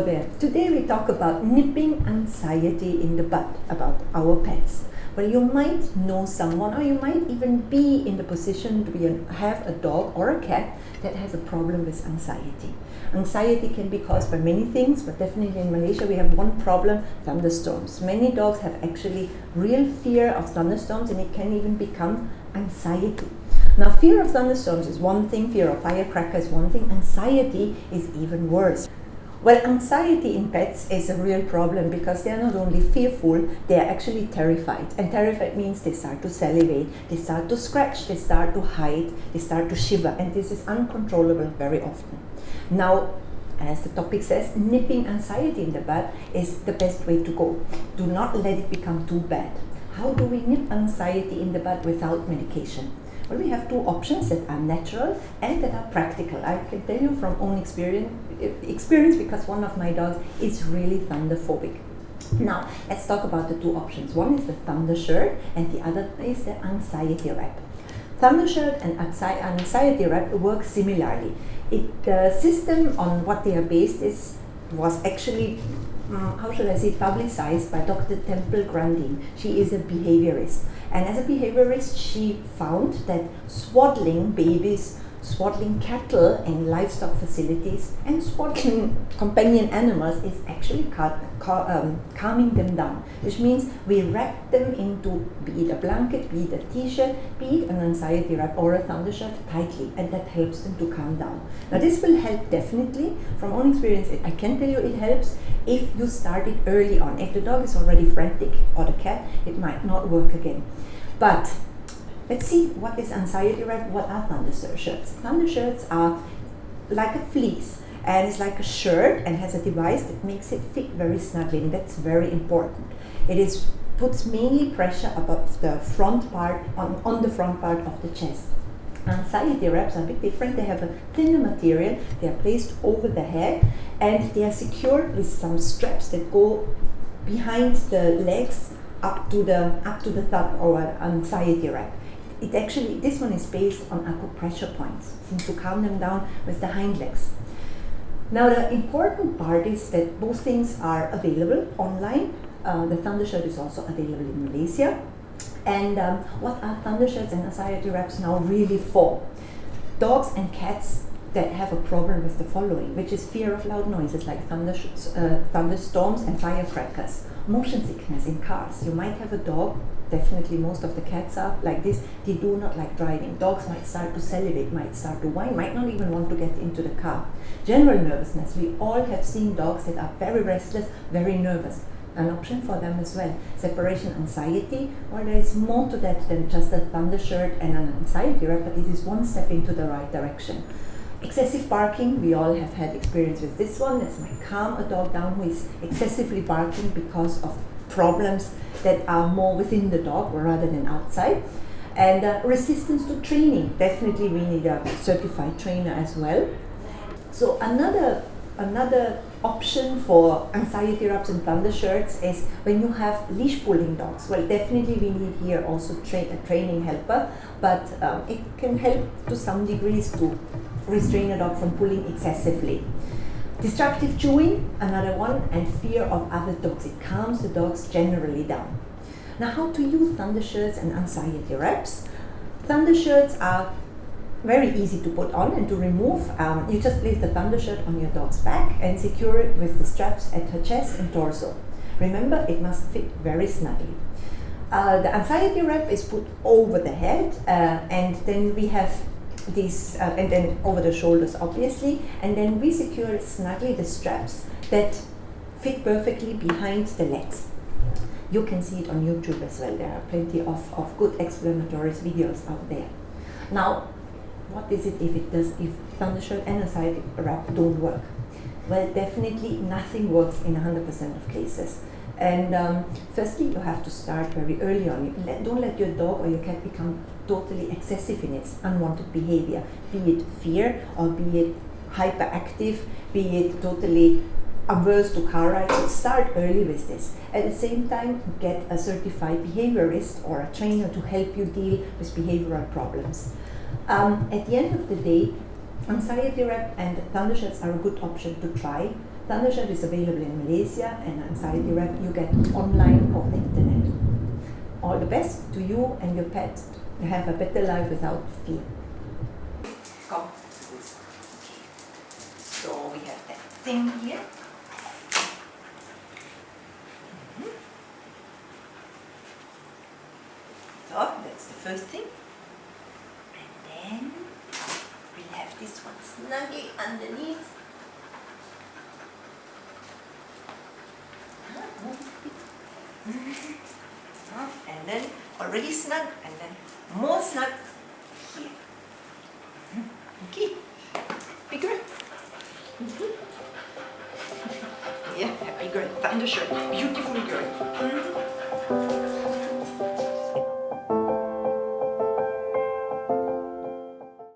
there. Today we talk about nipping anxiety in the bud about our pets. Well, you might know someone, or you might even be in the position to have a dog or a cat that has a problem with anxiety. Anxiety can be caused by many things, but definitely in Malaysia we have one problem: thunderstorms. Many dogs have actually real fear of thunderstorms, and it can even become anxiety. Now, fear of thunderstorms is one thing, fear of firecrackers is one thing, anxiety is even worse. Well, anxiety in pets is a real problem because they are not only fearful, they are actually terrified. And terrified means they start to salivate, they start to scratch, they start to hide, they start to shiver, and this is uncontrollable very often. Now, as the topic says, nipping anxiety in the bud is the best way to go. Do not let it become too bad. How do we nip anxiety in the bud without medication? Well, we have two options that are natural and that are practical. I can tell you from own experience because one of my dogs is really thunderphobic. Now, let's talk about the two options. One is the thunder shirt and the other is the anxiety wrap. Thunder shirt and anxiety wrap work similarly. The system on what they are based was actually publicized by Dr. Temple Grandin. She is a behaviorist. And as a behaviorist, she found that swaddling babies, swaddling cattle in livestock facilities, and swaddling companion animals is actually calming them down, which means we wrap them into, be it a blanket, be it a t-shirt, be it an anxiety wrap or a thunder shirt, tightly, and that helps them to calm down. Now, this will help definitely. From own experience, I can tell you it helps if you start it early on. If the dog is already frantic, or the cat, it might not work again. But let's see, what is anxiety wrap? What are thunder shirts? Thunder shirts are like a fleece, and it's like a shirt and has a device that makes it fit very snugly, and that's very important. It puts mainly pressure above the front part, on the front part of the chest. Anxiety wraps are a bit different. They have a thinner material, they are placed over the head, and they are secured with some straps that go behind the legs up to the thumb, or anxiety wrap. This one is based on acupressure points, seems to calm them down with the hind legs. Now, the important part is that both things are available online. The thunder shirt is also available in Malaysia. And what are thunder shirts and anxiety wraps now really for? Dogs and cats that have a problem with the following, which is fear of loud noises like thunderstorms and firecrackers. Motion sickness in cars. You might have a dog, definitely most of the cats are like this, they do not like driving. Dogs might start to salivate, might start to whine, might not even want to get into the car. General nervousness. We all have seen dogs that are very restless, very nervous. An option for them as well. Separation anxiety, or there is more to that than just a thunder shirt and an anxiety wrap, but it is one step into the right direction. Excessive barking, we all have had experience with this one. This might calm a dog down who is excessively barking because of problems that are more within the dog rather than outside. And resistance to training, definitely we need a certified trainer as well. So another option for anxiety wraps and thunder shirts is when you have leash pulling dogs. Well, definitely we need here also a training helper, but it can help to some degrees to restrain a dog from pulling excessively. Destructive chewing, another one, and fear of other dogs. It calms the dogs generally down. Now, how to use thunder shirts and anxiety wraps? Thunder shirts are very easy to put on and to remove. You just place the thunder shirt on your dog's back and secure it with the straps at her chest and torso. Remember, it must fit very snugly. The anxiety wrap is put over the head, and then we have these, and then over the shoulders obviously, and then we secure snugly the straps that fit perfectly behind the legs. You can see it on YouTube as well. There are plenty of good explanatory videos out there. Now, what is it if thunder shirt and anxiety wrap don't work? Well, definitely nothing works in 100% of cases. And firstly, you have to start very early on. Don't let your dog or your cat become totally excessive in its unwanted behavior, be it fear or be it hyperactive, be it totally averse to car rides. So start early with this. At the same time, get a certified behaviorist or a trainer to help you deal with behavioral problems. At the end of the day, anxiety wrap and thunder shirts are a good option to try. Thundershirt is available in Malaysia, and Anxiety Wrap you get online or the internet. All the best to you and your pet to have a better life without fear. Come. Okay. So we have that thing here. So that's the first thing. And then we'll have this one snugly underneath. And then already snug, and then more snug here. Okay, big girl. Yeah, happy girl, Thundershirt, beautiful girl.